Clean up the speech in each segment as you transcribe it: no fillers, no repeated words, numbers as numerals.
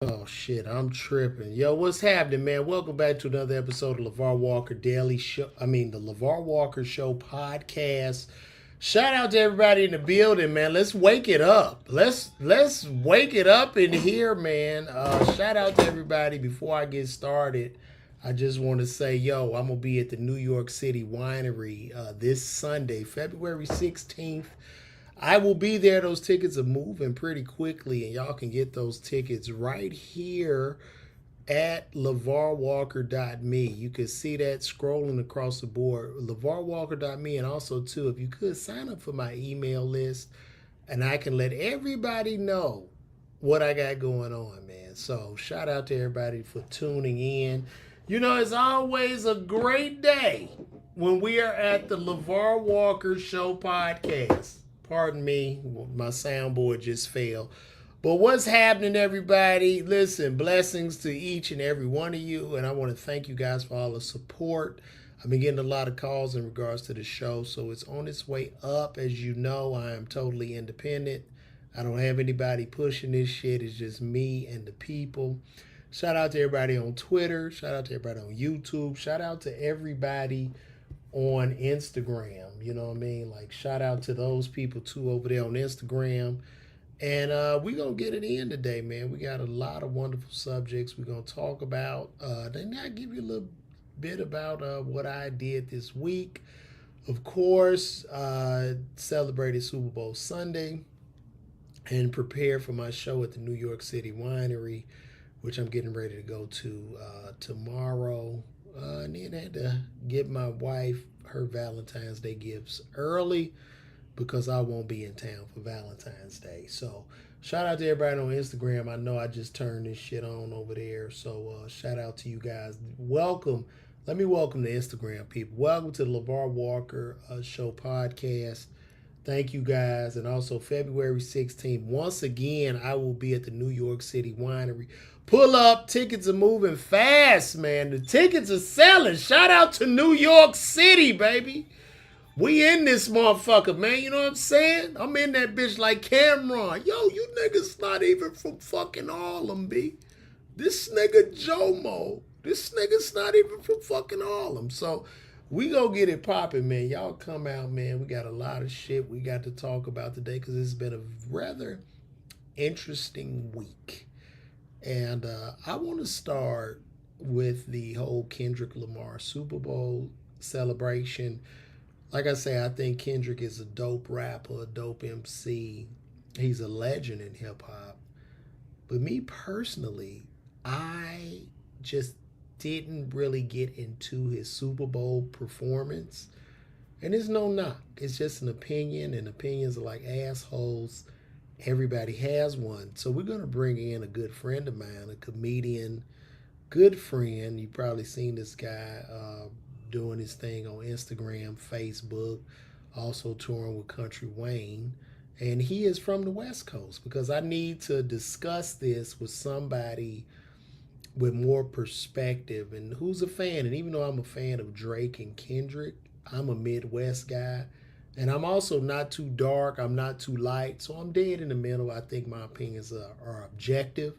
Oh shit, I'm tripping. Yo, what's happening, man? Welcome back to another episode of LeVar Walker Daily Show. The LeVar Walker Show podcast. Shout out to everybody in the building, man. Let's wake it up. Let's wake it up in here, man. Shout out to everybody. Before I get started, I just want to say, yo, I'm gonna be at the New York City Winery this Sunday, February 16th. I will be there. Those tickets are moving pretty quickly, and y'all can get those tickets right here at LeVarWalker.me. You can see that scrolling across the board. LeVarWalker.me, and also, too, if you could sign up for my email list, and I can let everybody know what I got going on, man. So, shout out to everybody for tuning in. You know, it's always a great day when we are at the LeVar Walker Show podcast. Pardon me, my soundboard just failed. But what's happening, everybody? Listen, blessings to each and every one of you. And I want to thank you guys for all the support. I've been getting a lot of calls in regards to the show. So it's on its way up. As you know, I am totally independent. I don't have anybody pushing this shit. It's just me and the people. Shout out to everybody on Twitter. Shout out to everybody on YouTube. Shout out to everybody on Instagram. You know what I mean? Like, shout out to those people too over there on Instagram. And we're going to get it in today, man. We got a lot of wonderful subjects we're going to talk about. Then I'll give you a little bit about what I did this week. Of course, celebrated Super Bowl Sunday and prepared for my show at the New York City Winery, which I'm getting ready to go to tomorrow. And then I had to get my wife her Valentine's Day gifts early because I won't be in town for Valentine's Day. So shout out to everybody on Instagram. I know I just turned this shit on over there. So shout out to you guys. Welcome. Let me welcome the Instagram people. Welcome to the LeVar Walker Show podcast. Thank you guys. And also February 16th, once again, I will be at the New York City Winery. Pull up. Tickets are moving fast, man. The tickets are selling. Shout out to New York City, baby. We in this motherfucker, man. You know what I'm saying? I'm in that bitch like Cameron. Yo, you niggas not even from fucking Harlem, B. This nigga Jomo. This nigga's not even from fucking Harlem. So we gonna get it popping, man. Y'all come out, man. We got a lot of shit we got to talk about today because it's been a rather interesting week. And I want to start with the whole Kendrick Lamar Super Bowl celebration. Like I say, I think Kendrick is a dope rapper, a dope MC. He's a legend in hip hop. But me personally, I just didn't really get into his Super Bowl performance. And it's no knock. It's just an opinion, and opinions are like assholes. Everybody has one. So we're going to bring in a good friend of mine, a comedian, good friend. You've probably seen this guy doing his thing on Instagram, Facebook, also touring with Country Wayne. And he is from the West Coast because I need to discuss this with somebody with more perspective and who's a fan. And even though I'm a fan of Drake and Kendrick, I'm a Midwest guy. And I'm also not too dark. I'm not too light. So I'm dead in the middle. I think my opinions are objective.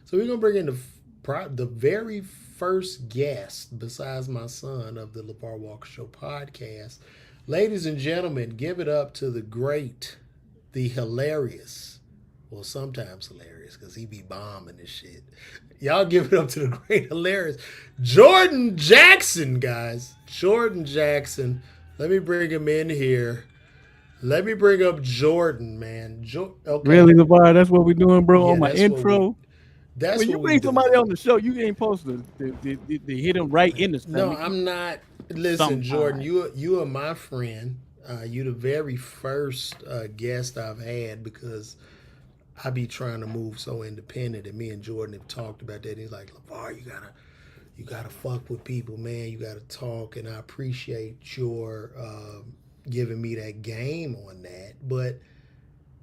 So we're going to bring in the very first guest, besides my son, of the LeVar Walker Show podcast. Ladies and gentlemen, give it up to the great, the hilarious, well, sometimes hilarious because he be bombing this shit. Y'all give it up to the great, hilarious Jordan Jackson, guys. Jordan Jackson. Let me bring him in here. Let me bring up Jordan, man. Okay. Really, LeVar? That's what we're doing, bro. Yeah, On my that's what we intro. that's When you what we bring somebody doing. on the show, you ain't supposed to hit them right in the No, stomach. I'm not. Listen, Jordan, Sometimes. you are my friend. You the very first guest I've had because I be trying to move so independent, and me and Jordan have talked about that. He's like, LeVar, you gotta fuck with people, man. You gotta talk, and I appreciate your giving me that game on that. But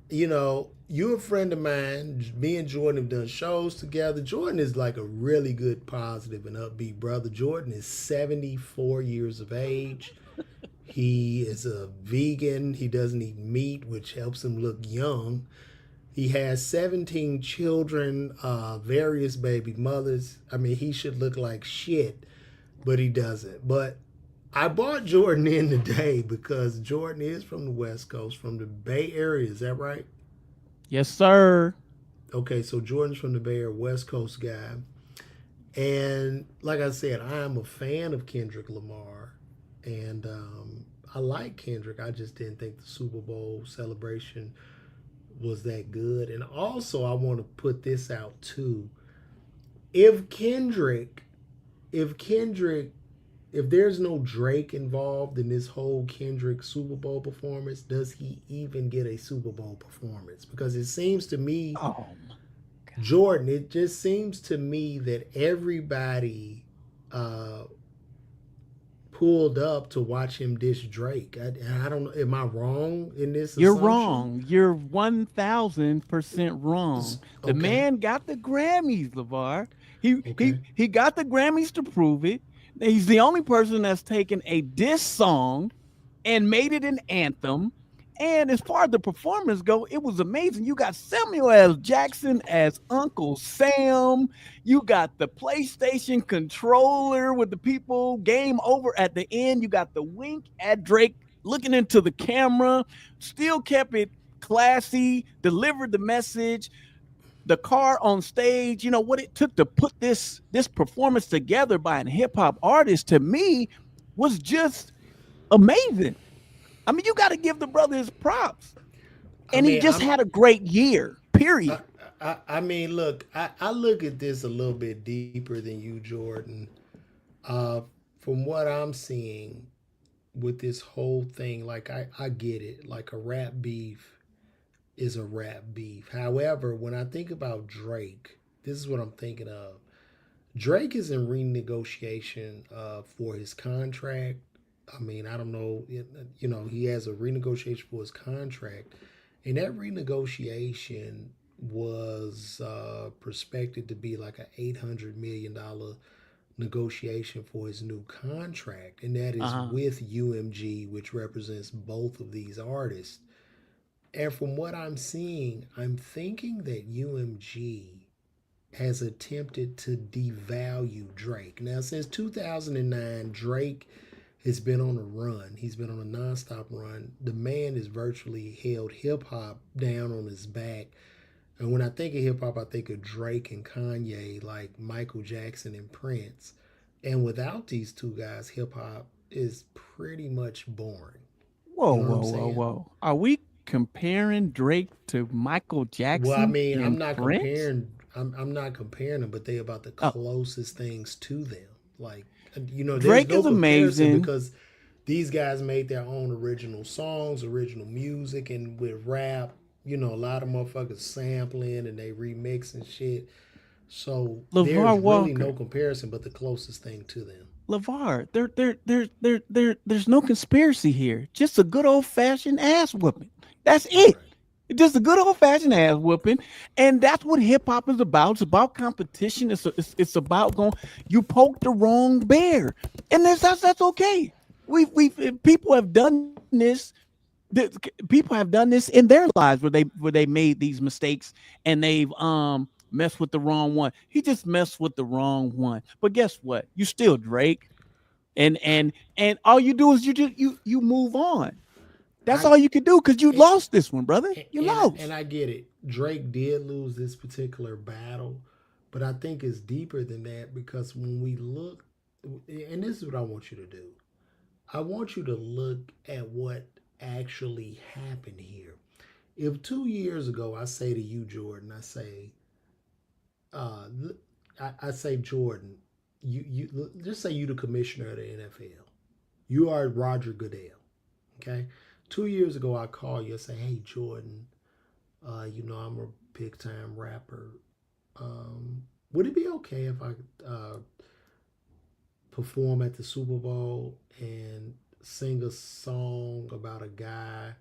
you're a friend of mine. Me and Jordan have done shows together. Jordan is like a really good, positive, and upbeat brother. Jordan is 74 years of age. He is a vegan. He doesn't eat meat, which helps him look young. He has 17 children, various baby mothers. I mean, he should look like shit, but he doesn't. But I bought Jordan in today because Jordan is from the West Coast, from the Bay Area. Is that right? Yes, sir. Okay, so Jordan's from the Bay Area, West Coast guy. And like I said, I am a fan of Kendrick Lamar. And I like Kendrick. I just didn't think the Super Bowl celebration was that good. And also, I want to put this out too. If Kendrick, if Kendrick, if there's no Drake involved in this whole Kendrick Super Bowl performance, does he even get a Super Bowl performance? Because it seems to me, Oh my God. Jordan, it just seems to me that everybody uh, pulled up to watch him dish Drake. I don't know. Am I wrong in this You're assumption? wrong. You're 1000% wrong. The Okay. man got the Grammys, LeVar. He he Okay. he got the Grammys to prove it. He's the only person that's taken a diss song and made it an anthem. And as far as the performance go, it was amazing. You got Samuel L. Jackson as Uncle Sam. You got the PlayStation controller with the people game over at the end. You got the wink at Drake looking into the camera. Still kept it classy, delivered the message. The car on stage, you know what it took to put this performance together by a hip hop artist to me was just amazing. I mean, you got to give the brother his props. I And he mean, just I'm. had a great year, I, period. I mean, look, I look at this a little bit deeper than you, Jordan. Uh, from what I'm seeing with this whole thing, like I get it. Like a rap beef is a rap beef. However, when I think about Drake, this is what I'm thinking of. Drake is in renegotiation for his contract. I mean, I don't know. You know, he has a renegotiation for his contract, and that renegotiation was prospected to be like a $800 million negotiation for his new contract, and that is Uh-huh. with UMG, which represents both of these artists. And from what I'm seeing, I'm thinking that UMG has attempted to devalue Drake. Now, since 2009, Drake has been on a run. He's been on a nonstop run. The man has virtually held hip hop down on his back. And when I think of hip hop, I think of Drake and Kanye, like Michael Jackson and Prince. And without these two guys, hip hop is pretty much boring. Whoa, You know what I'm whoa, whoa, saying? whoa. Are we comparing Drake to Michael Well, I Jackson mean, I'm and not Prince? comparing. I'm not comparing them, but they about the Oh, closest things to them. Like, there's Drake no is comparison amazing. because these guys made their own original songs, original music, and with rap, a lot of motherfuckers sampling and they remix and shit. So LeVar there's really no Walker. comparison, but the closest thing to them. LeVar, there's no conspiracy here. Just a good old fashioned ass whooping. That's it. Right. Just a good old fashioned ass whooping, and that's what hip hop is about. It's about competition. It's about going. You poked the wrong bear, and that's okay. We people have done this. People have done this in their lives where they made these mistakes and they've messed with the wrong one. He just messed with the wrong one. But guess what? You still Drake, and I, and all you do is you move on. That's I all you can do because you and, lost this one, brother. You and lost. I get it. Drake did lose this particular battle, but I think it's deeper than that because when we look, and this is what I want you to do. I want you to look at what actually happened here. If 2 years ago I say to you, Jordan, uh, I say, Jordan, you just say you the commissioner of the NFL. You are Roger Goodell. Okay. 2 years ago I call you and say, hey Jordan, I'm a big time rapper. Would it be okay if I perform at the Super Bowl and sing a song about a guy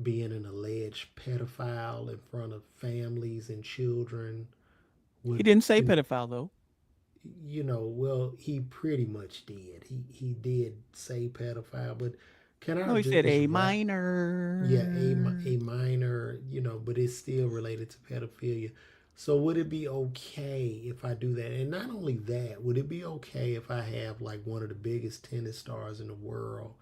being an alleged pedophile in front of families and children He with didn't say in, pedophile though. well, he pretty much did. He did say pedophile, but Can I No, he said just A rap? Yeah, minor. a minor, but it's still related to pedophilia. So would it be okay if I do that? And not only that, would it be okay if I have like one of the biggest tennis stars in the world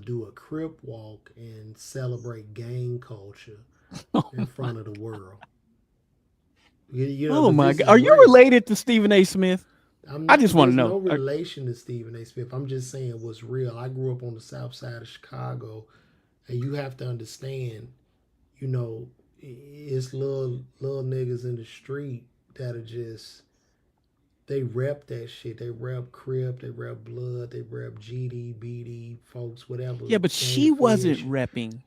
do a crip walk and celebrate gang culture Oh in my, front of the world? oh Because my this God. is Are you great. related to Stephen A. Smith? I'm I not. just want to There's know. no relation to Stephen A. Smith. I'm just saying what's real. I grew up on the south side of Chicago, and you have to understand. You know, it's little niggas in the street that are just they rep that shit. They rep Crip, they rep Blood, they rep GD, BD, folks, whatever Yeah, but gang she wasn't affiliation. repping.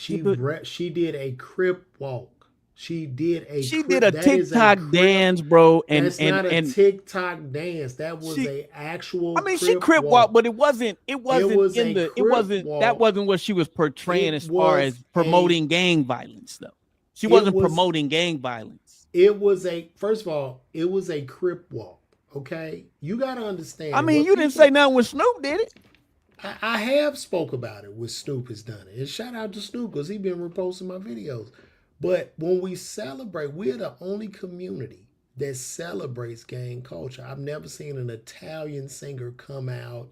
Yeah, She but she did a Crip walk. She did a she did Crip. a That is a TikTok Crip. dance, bro, and That's and not a and TikTok dance. That was she. a actual I mean, she Crip crip walk, walk. but it wasn't. It It wasn't was in a the. It Crip wasn't. That walk. wasn't what she was portraying It as far as was a promoting gang violence, though. She it wasn't was promoting gang violence. it was a first of all, it was a Crip walk. Okay? You gotta I understand mean, what you didn't say people nothing when Snoop did it. I have spoke about it when Snoop has done it. And shout out to Snoop because he been reposting my videos. But when we celebrate, we're the only community that celebrates gang culture. I've never seen an Italian singer come out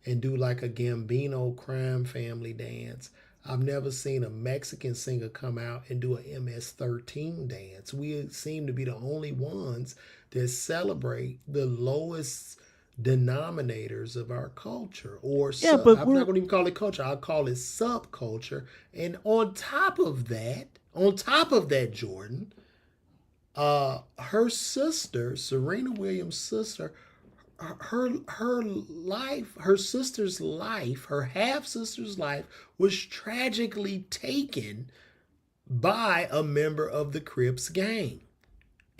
and do like a Gambino crime family dance. I've never seen a Mexican singer come out and do a MS-13 dance. We seem to be the only ones that celebrate the lowest denominators of our culture or Yeah, but I'm not we're. going to even call it culture. I'll call it subculture. And on top of that, Jordan, her sister, Serena Williams' sister, her life, her sister's life, her half sister's life was tragically taken by a member of the Crips gang.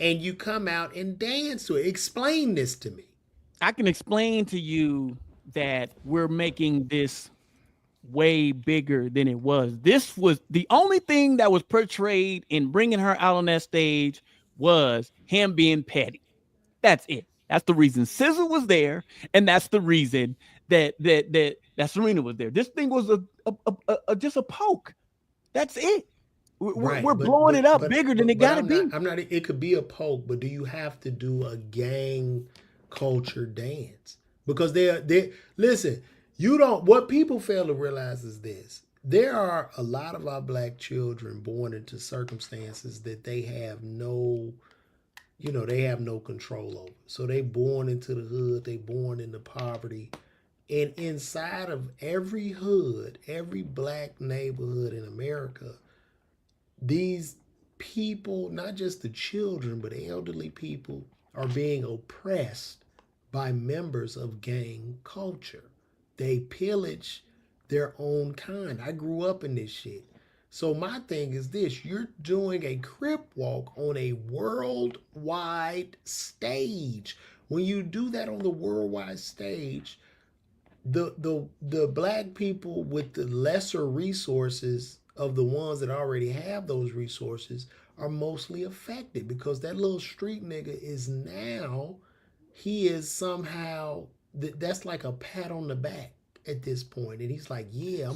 And you come out and dance to it. Explain this to me. I can explain to you that we're making this way bigger than it was. This was the only thing that was portrayed in bringing her out on that stage was him being petty. That's it. That's the reason SZA was there, and that's the reason that Serena was there. This thing was just a poke. That's it. We're Right, blowing it up bigger than it but got to be. I'm not. It could be a poke, but do you have to do a gang culture dance? Because they listen. You don't. What people fail to realize is this: there are a lot of our black children born into circumstances that they have no, they have no control over. So they born into the hood. They born into poverty. And inside of every hood, every black neighborhood in America, these people, not just the children, but elderly people, are being oppressed by members of gang culture. They pillage their own kind. I grew up in this shit. So my thing is this: you're doing a Crip walk on a worldwide stage. When you do that on the worldwide stage, the black people with the lesser resources of the ones that already have those resources are mostly affected because that little street nigga is now he is somehow that's like a pat on the back at this point, and he's like, yeah,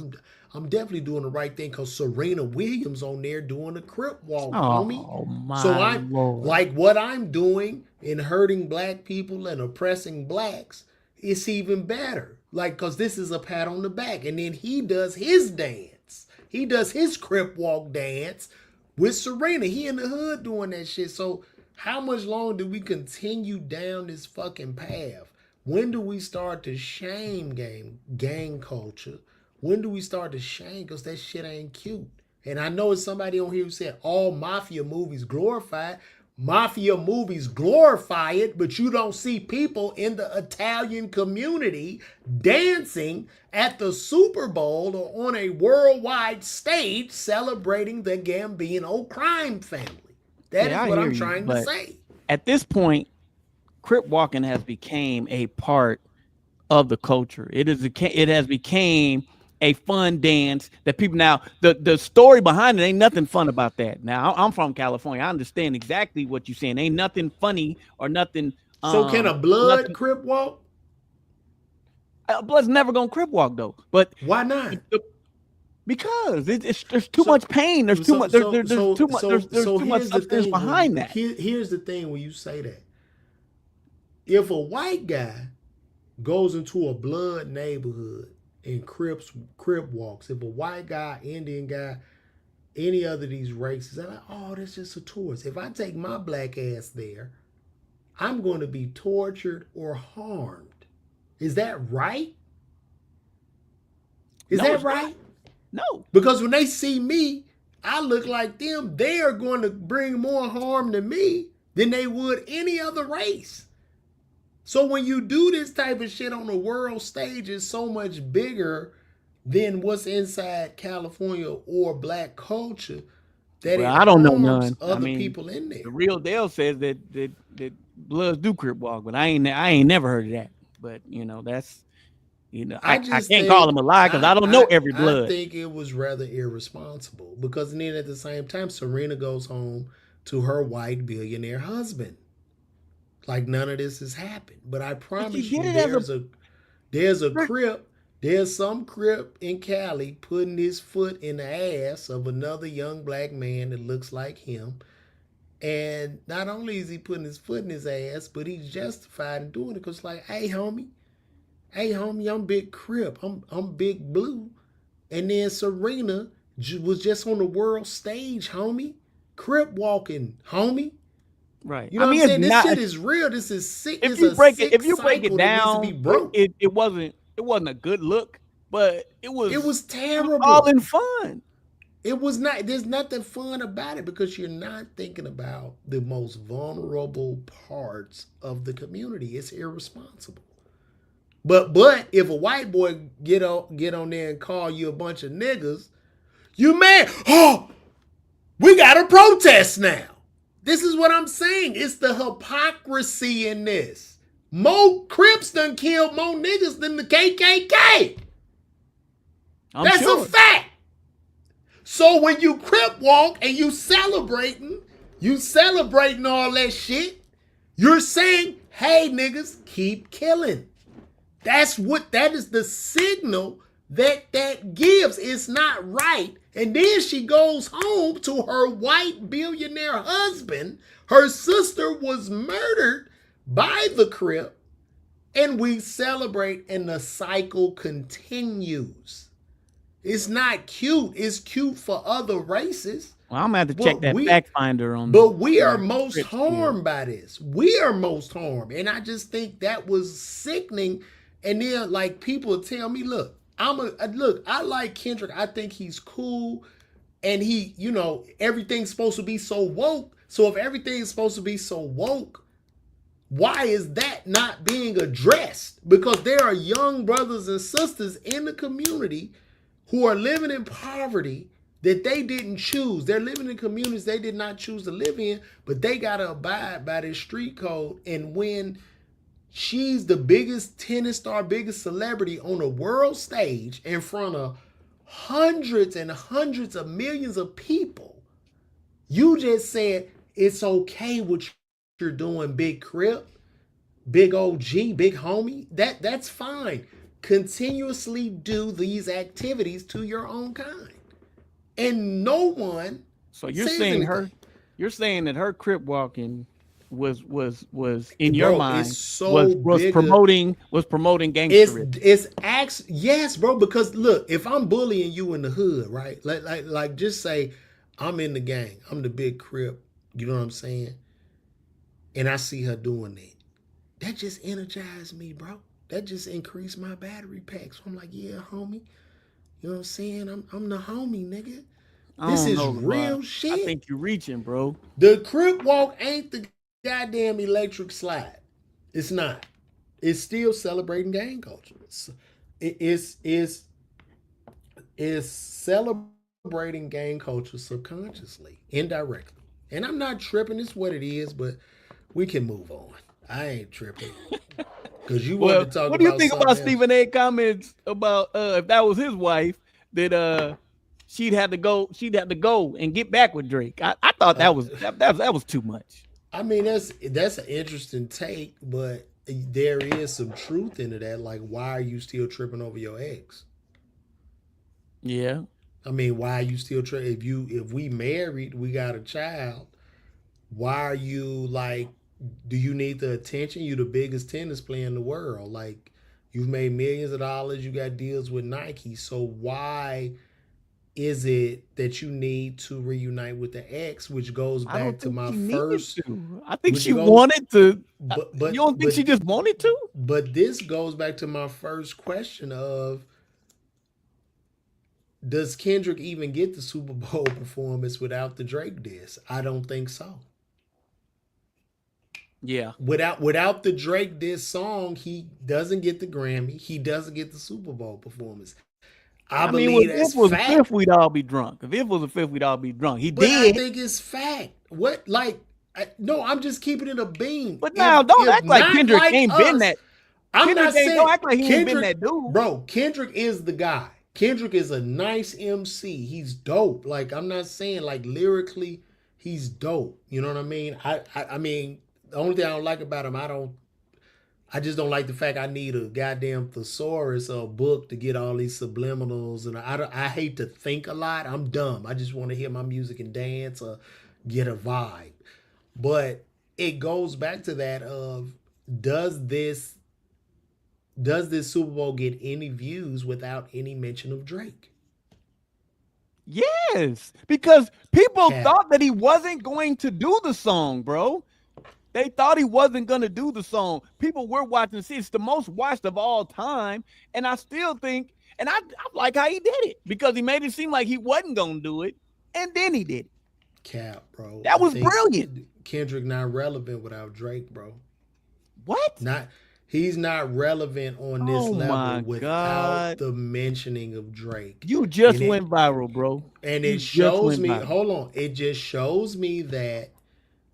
I'm definitely doing the right thing because Serena Williams on there doing a Crip walk, homie. Oh So my I'm lord! like what I'm doing in hurting black people and oppressing blacks, it's even better. Like, because this is a pat on the back. And then he does his dance. He does his Crip walk dance with Serena. He in the hood doing that shit. So, how much longer do we continue down this fucking path? When do we start to shame gang culture? When do we start to shame? Because that shit ain't cute. And I know it's somebody on here who said all mafia movies glorified. Mafia movies glorify it, but you don't see people in the Italian community dancing at the Super Bowl or on a worldwide stage celebrating the Gambino crime family. That Yeah, is I what hear I'm you, trying to but say. at this point, Crip walking has became a part of the culture. It has became a fun dance that people now the story behind it ain't nothing fun about that. Now I'm from California. I understand exactly what you're saying. Ain't nothing funny or nothing So can a blood nothing. Crip walk? Blood's never gonna Crip walk though. But Why not? because there's too much pain. There's too much. There's too much. There's too much here's the substance thing behind that. here's the thing when you say that. If a white guy goes into a blood neighborhood and Crip walks, if a white guy, Indian guy, any other of these races, they're like, oh, that's just a tourist. If I take my black ass there, I'm going to be tortured or harmed. Is that right? Is that right? No. Because when they see me, I look like them. They are going to bring more harm to me than they would any other race. So when you do this type of shit on the world stage, it's so much bigger than what's inside California or black culture that it I don't know harms none. other people in there. The real Dale says that Bloods do Crip walk, but I ain't never heard of that. But that's I can't call him a lie because I don't know every Blood. I think it was rather irresponsible because then at the same time, Serena goes home to her white billionaire husband. Like none of this has happened. But I promise you, there's a Crip. There's some Crip in Cali putting his foot in the ass of another young black man that looks like him. And not only is he putting his foot in his ass, but he's justified in doing it because like, hey homie, I'm Big Crip. I'm Big Blue. And then Serena was just on the world stage, homie. Crip walking, homie. Right. You know what I'm saying? This shit is real. This is sick. If you break it down, it wasn't a good look, but it was terrible. All in fun. It was not. There's nothing fun about it because you're not thinking about the most vulnerable parts of the community. It's irresponsible. But if a white boy get on there and call you a bunch of niggas, you mad? Oh, we got to protest now. This is what I'm saying. It's the hypocrisy in this. More Crips done killed more niggas than the KKK. That's a fact. So when you Crip walk and you celebrating all that shit, you're saying, hey niggas, keep killing. That is the signal that gives. It's not right. And then she goes home to her white billionaire husband. Her sister was murdered by the Crip. And we celebrate and the cycle continues. It's not cute. It's cute for other races. Well, I'm going to have to check that fact finder on. But we are most harmed by this. We are most harmed. And I just think that was sickening. And then like people tell me, look, I like Kendrick. I think he's cool. And he, everything's supposed to be so woke. So if everything is supposed to be so woke, why is that not being addressed? Because there are young brothers and sisters in the community who are living in poverty that they didn't choose. They're living in communities they did not choose to live in, but they got to abide by this street code. And when she's the biggest tennis star, biggest celebrity on a world stage in front of hundreds and hundreds of millions of people, you just said it's okay what you're doing, Big Crip, Big OG, Big homie. That's fine. Continuously do these activities to your own kind. And no one. So you're saying anything. You're saying that her Crip walking was in your mind was promoting gangsterism. Yes, bro, because look, if I'm bullying you in the hood, right? Like just say I'm in the gang. I'm the Big Crip. You know what I'm saying? And I see her doing that. That just energized me, bro. That just increased my battery pack. So I'm like, yeah, homie. You know what I'm saying? I'm the homie, nigga. This is real shit. I think you're reaching, bro. The Crip walk ain't the goddamn electric slide. It's not. It's still celebrating gang culture. It's celebrating gang culture subconsciously, indirectly. And I'm not tripping. It's what it is, but we can move on. I ain't tripping. Because you want to talk about what do you think about Stephen A. comments about if that was his wife, that she'd have to go and get back with Drake? I thought that was too much. I mean, that's an interesting take, but there is some truth into that. Like, why are you still tripping over your ex? Yeah. I mean, why are you still tripping? If we married, we got a child. Why are you like? Do you need the attention? You the biggest tennis player in the world. Like, you've made millions of dollars. You got deals with Nike. So why is it that you need to reunite with the ex, which goes I don't back to think my she needed first, to. I think which she goes, wanted to. but You but don't think but she just wanted to? but this goes back to my first question of, does Kendrick even get the Super Bowl performance without the Drake diss? I don't think so. Yeah. Without the Drake diss song, he doesn't get the Grammy. He doesn't get the Super Bowl performance. I I mean, believe if that's it was a fifth, fact. we'd all be drunk. If it was a fifth, we'd all be drunk. He But I did. think it's fact. What like no, I'm just keeping it a beam. But If now, don't if act like not Kendrick like ain't been us, that. I'm not Kendrick ain't. Don't saying act like he ain't been Kendrick, that dude. bro. Kendrick is the guy. Kendrick is a nice MC. He's dope. Like, I'm not saying like lyrically, he's dope. You know what I mean? I mean, the only thing I don't like about him, I just don't like the fact I need a goddamn thesaurus or a book to get all these subliminals, and I hate to think a lot. I'm dumb. I just want to hear my music and dance or get a vibe. But it goes back to that of, does this does this Super Bowl get any views without any mention of Drake? Yes, because people Cap. thought that he wasn't going to do the song, bro. They thought he wasn't going to do the song. People were watching. See, it's the most watched of all time. And I still think, and I like how he did it because he made it seem like he wasn't going to do it. And then he did it. Cap, bro. That was brilliant. Kendrick not relevant without Drake, bro. What? He's not relevant on this level without God. the mentioning of Drake. You just went viral, bro. And it shows me, hold on, it just shows me that.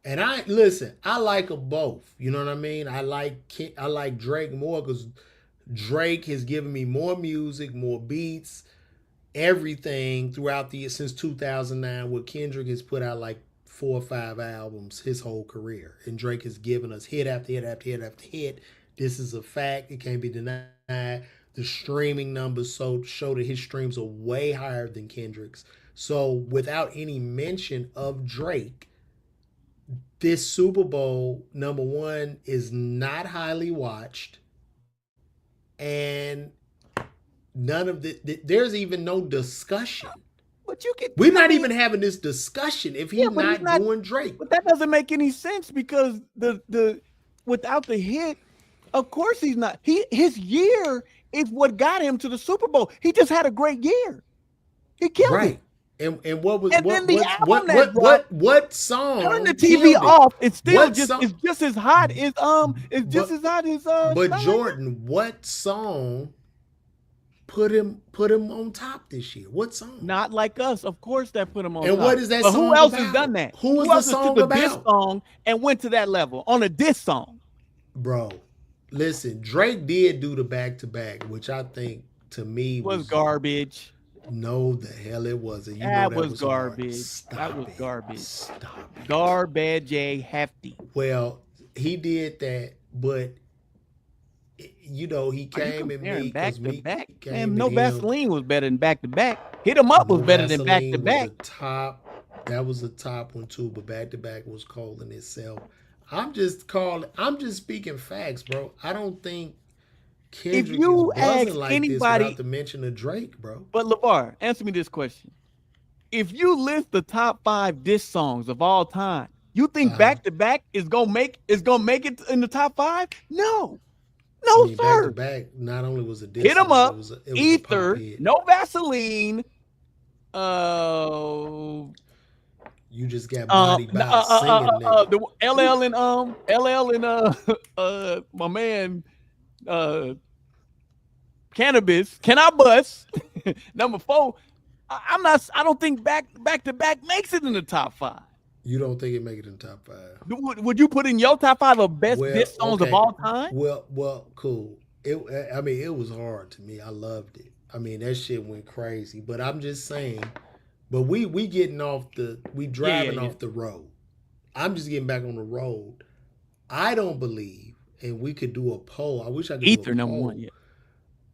And I like them both. You know what I mean? I like Drake more because Drake has given me more music, more beats, everything throughout the year since 2009. Where Kendrick has put out like 4 or 5 albums his whole career, and Drake has given us hit after hit after hit after hit. This is a fact; it can't be denied. The streaming numbers show that his streams are way higher than Kendrick's. So without any mention of Drake, this Super Bowl, number one, is not highly watched, and none of there's even no discussion. But you can. We're not even having this discussion if he's not doing Drake. But that doesn't make any sense because the without the hit, of course he's not. His year is what got him to the Super Bowl. He just had a great year. He killed it. And what was and what then what song? Turn the TV off. It's still just song, it's just as hot as as hot as But Jordan, what song put him on top this year? What song? Not Like Us, of course that put him on and top. what is that but song who else about? has done that? Who else took a diss song and went to that level on a diss song? Bro, listen, Drake did do the back-to-back, which I think to me was garbage. No, the hell it wasn't. That was garbage. That was garbage. Stop it. Garbage hefty. Well, he did that, but he came at me back to me back. came Man, at no him. Vaseline was better than back to back. Hit 'em up was better than back to back. That was a top one too, but back to back was cold in itself. I'm just speaking facts, bro. I don't think Kendrick if you is ask like anybody, this without the mention of Drake, bro. But LeVar, answer me this question: if you list the top 5 diss songs of all time, you think back to back is gonna make it in the top 5? No, sir. Back to back not only was a diss hit them up, it was Ether, no Vaseline. You just got bodied by singing the LL and my man Cannabis. Can I bust? Number 4. I don't think back to back makes it in the top 5. You don't think it make it in the top 5? Would you put in your top 5 of best diss songs of all time? Well, cool. It was hard to me. I loved it. I mean, that shit went crazy. But I'm just saying. But we driving off the road. I'm just getting back on the road. I don't believe, and we could do a poll. I wish I could do Ether a number poll. one, yeah.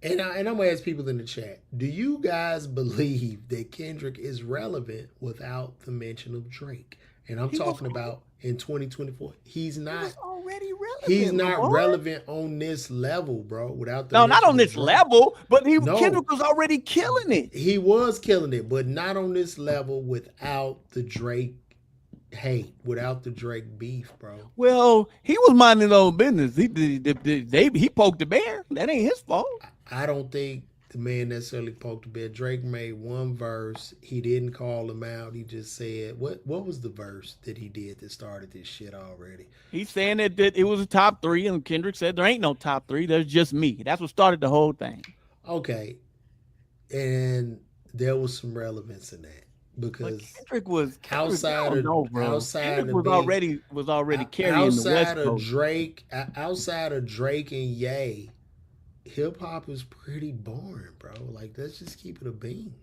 And I'm gonna ask people in the chat: do you guys believe that Kendrick is relevant without the mention of Drake? And I'm talking about in 2024. He's not. He was already relevant. He's not LeVar. relevant on this level, bro. Without the No, not mention on of this Drake. level, but No. Kendrick was already killing it. He was killing it, but not on this level without the Drake hate, without the Drake beef, bro. Well, he was minding his own business. He poked the bear. That ain't his fault. I don't think the man necessarily poked the bear. Drake made one verse. He didn't call him out. He just said, what was the verse that he did that started this shit already? He's saying that it was a top three, and Kendrick said there ain't no top three. There's just me. That's what started the whole thing. Okay. And there was some relevance in that. Because Kendrick was outside of Kendrick was already carrying the West Coast. Outside of Drake and Ye, hip hop is pretty boring, bro. Like, let's just keep it a bean.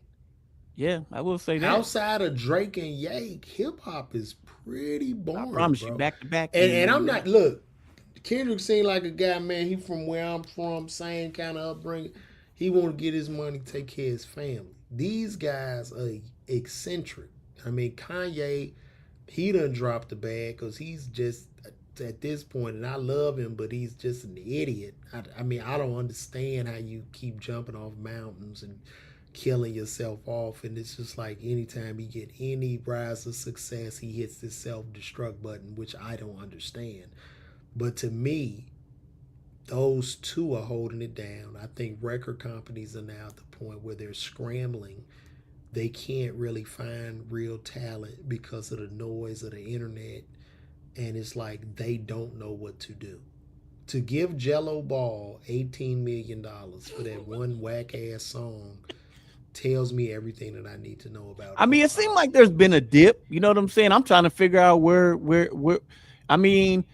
Yeah, I will say that. Outside of Drake and Ye, hip hop is pretty boring. I promise bro. you, back to back. And I'm not. Look, Kendrick seemed like a guy, man. He from where I'm from, same kind of upbringing. He want to get his money, take care of his family. These guys are eccentric. I mean, Kanye, he done dropped the bag because he's just at this point, and I love him, but he's just an idiot. I mean, I don't understand how you keep jumping off mountains and killing yourself off, and it's just like anytime he get any rise of success, he hits this self-destruct button, which I don't understand. But to me, those two are holding it down. I think record companies are now at the point where they're scrambling. They can't really find real talent because of the noise of the internet. And it's like they don't know what to do. To give Jello Ball $18 million for that one whack-ass song tells me everything that I need to know about it. I mean, it seemed like there's been a dip. You know what I'm saying? I'm trying to figure out where I mean,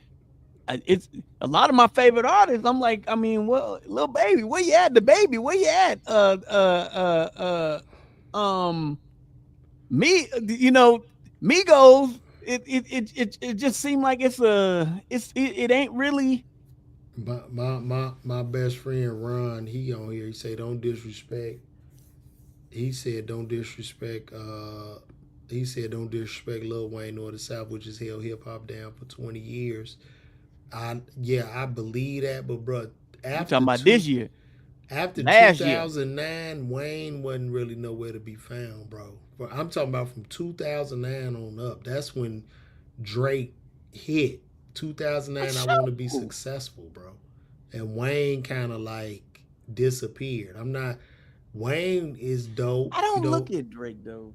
it's a lot of my favorite artists. I'm like, I mean, well, Lil Baby, where you at? The Baby, where you at? Me, you know, Migos. It just seemed like it ain't really. My best friend Ron, he on here. He said don't disrespect. He said don't disrespect. He said don't disrespect Lil Wayne or the South, which has held hip hop down for 20 years. I believe that, but bro, after talking about this year, after 2009, Wayne wasn't really nowhere to be found, bro. But I'm talking about from 2009 on up. That's when Drake hit. 2009, I want to be successful, bro. And Wayne kind of like disappeared. Wayne is dope. I don't look at Drake though.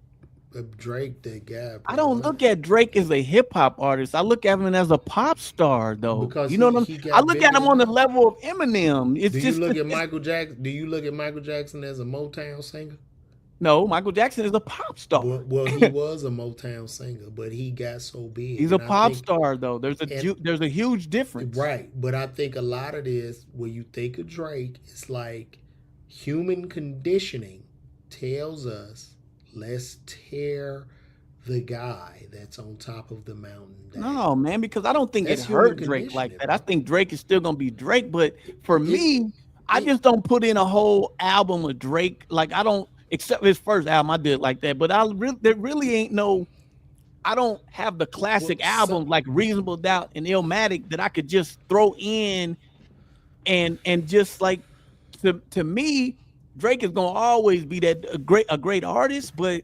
Drake, that guy. Bro. I don't look at Drake as a hip hop artist. I look at him as a pop star, though. Because you know what I'm saying? I look at him on the level of Eminem. Do you look at Michael Jackson? Do you look at Michael Jackson as a Motown singer? No, Michael Jackson is a pop star. Well, he was a Motown singer, but he got so big. He's a pop star, though. There's a huge difference, right? But I think a lot of this, when you think of Drake, it's like human conditioning tells us, let's tear the guy that's on top of the mountain down. No, man, because I don't think it hurt Drake like that. I think Drake is still gonna be Drake, but for me, I just don't put in a whole album of Drake. Like I don't, except his first album, I did like that. But there really ain't no. I don't have the classic albums like Reasonable Doubt and Illmatic that I could just throw in, and just like to me. Drake is gonna always be a great artist, but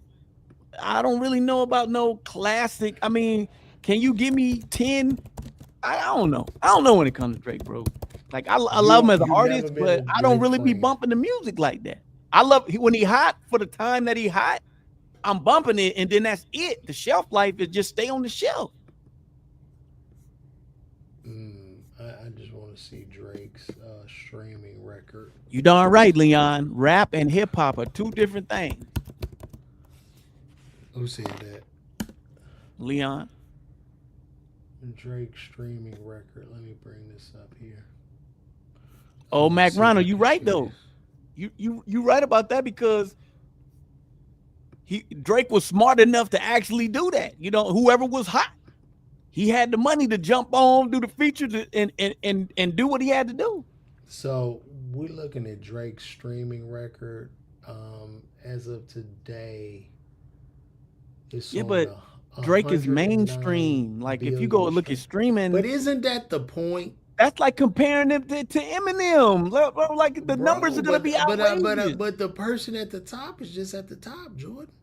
I don't really know about no classic. I mean, can you give me 10? I don't know. I don't know when it comes to Drake, bro. Like I love him as an artist, but I don't really be bumping the music like that. I love when he hot for the time that he hot. I'm bumping it, and then that's it. The shelf life is just stay on the shelf. I just want to see Drake's streaming record. You darn right, Leon. Rap and hip hop are two different things. Who said that? Leon. Drake's streaming record. Let me bring this up here. Oh, Mac Ronald, you right though. You right about that because Drake was smart enough to actually do that. You know, whoever was hot. he had the money to jump on, do the features, and do what he had to do. So we're looking at Drake's streaming record. As of today, it's Yeah, on but a Drake is 109 mainstream. Like if you go billion and look at stream. But streaming, isn't that the point, that's like comparing them to Eminem. Like the numbers bro? are gonna be outrageous. But the person at the top is just at the top, Jordan.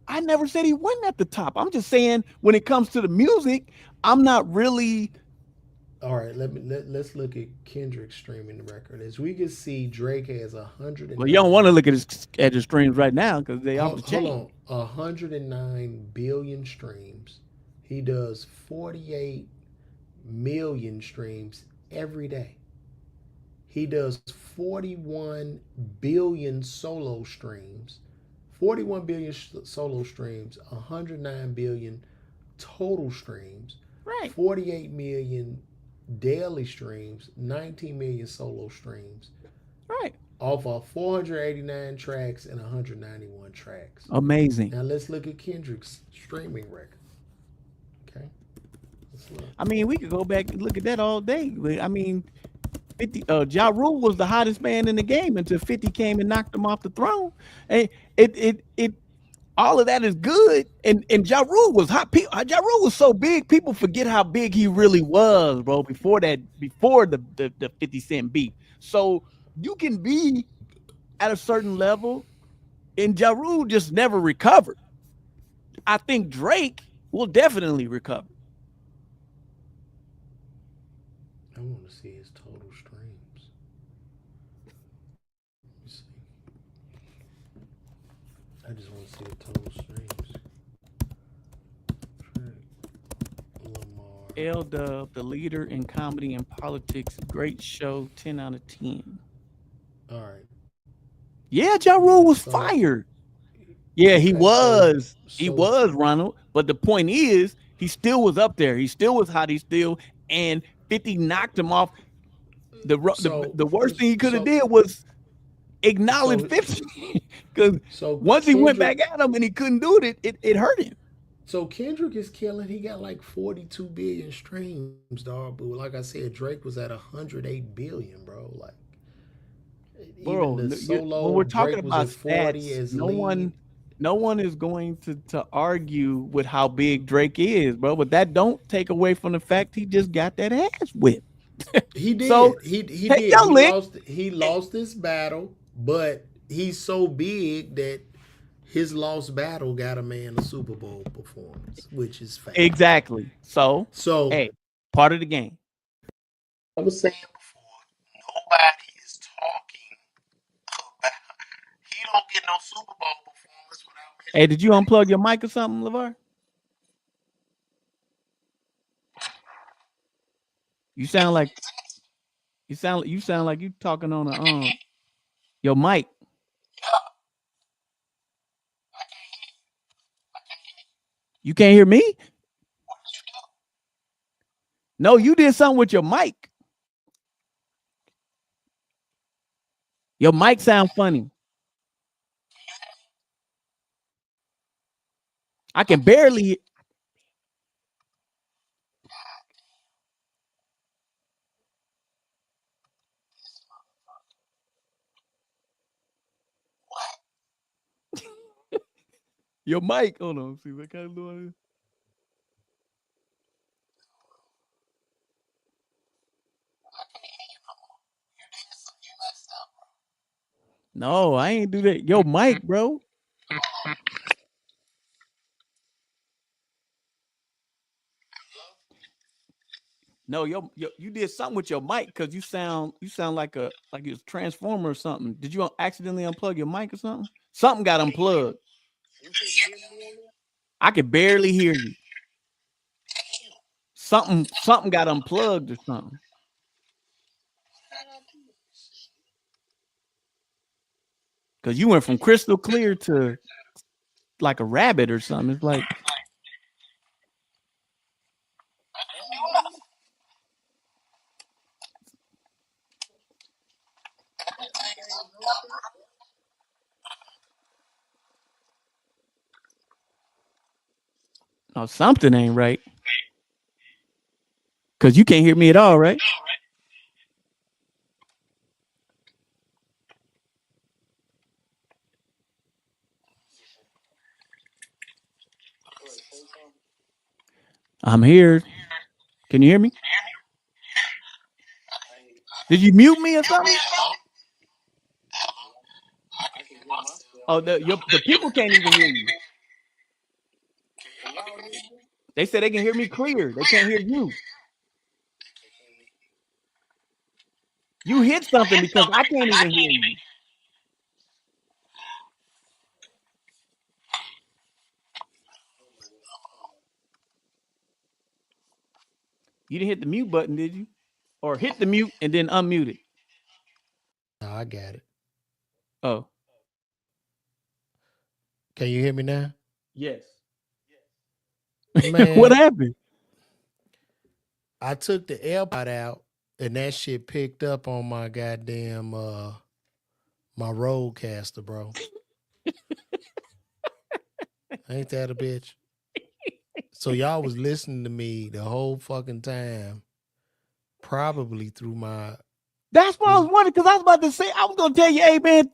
I never said he wasn't at the top. I'm just saying when it comes to the music, I'm not really. All right, let's look at Kendrick's streaming record. As we can see, Drake has Well, you don't want to 109. look at his streams right now because they off the Hold chain. on, 109 billion streams. He does 48 million streams every day. He does 41 billion solo streams, 41 billion solo streams, 109 billion total streams, Right. 48 million daily streams, 19 million solo streams, Right. off of 489 tracks and 191 tracks. Amazing. Now let's look at Kendrick's streaming record. Okay, let's look. I mean, we could go back and look at that all day. I mean, 50 Ja Rule was the hottest man in the game until 50 came and knocked him off the throne. And it all of that is good. And Ja Rule was hot. Ja Rule was so big, people forget how big he really was, bro, before the 50 Cent beat. So you can be at a certain level, and Ja Rule just never recovered. I think Drake will definitely recover. I want to see his total streams. Let me see. I just want to see the total streams. Lamar. L Dub, the leader in comedy and politics, great show, 10 out of 10. All right. Yeah, Ja Rule was So fired. Yeah, he okay. So was. He so was, Ronald. But the point is, he still was up there. He still was hot. He still, and 50 knocked him off. so The worst thing he could have so did was acknowledge so 50. Because so once he went Kendrick. back at him and he couldn't do it hurt him. So Kendrick is killing. He got like 42 billion streams, dog. But like I said, Drake was at 108 billion, bro. Like even Bro, the when solo, we're talking Drake was about at 40 stats, as no lead. one no one is going to argue with how big Drake is, bro. But that don't take away from the fact he just got that ass whipped. He So did. He take did. your lick. He lost this battle, but he's so big that his lost battle got a man a Super Bowl performance, which is fact. Exactly. So, So hey, part of the game. I was saying before, nobody is talking about he don't get no Super Bowl performance without Hey, mentioning did you Drake. unplug your mic or something, LeVar? You sound like you sound like you talking on a your mic. You can't hear me? No, you did something with your mic. Your mic sound funny. I can barely. Your mic. Hold on. See what kind of noise. No, I ain't do that. Your mic, bro. No, you did something with your mic because you sound like it's transformer or something. Did you accidentally unplug your mic or something? Something got unplugged. I could barely hear you. Something got unplugged or something. Because you went from crystal clear to like a rabbit or something. It's like oh, something ain't right. Because you can't hear me at all, right? I'm here. Can you hear me? Did you mute me or something? Oh, the people can't even hear you. They said they can hear me clear. They can't hear you. You hit something because I can't even hear you. You didn't hit the mute button, did you? Or hit the mute and then unmute it? No, I got it. Oh, Can you hear me now? yes. What Man, happened? I took the AirPod out and that shit picked up on my goddamn my roadcaster, bro. Ain't that a bitch? So y'all was listening to me the whole fucking time, probably through my That's what I was wondering because I was about to say I was gonna tell you, hey man,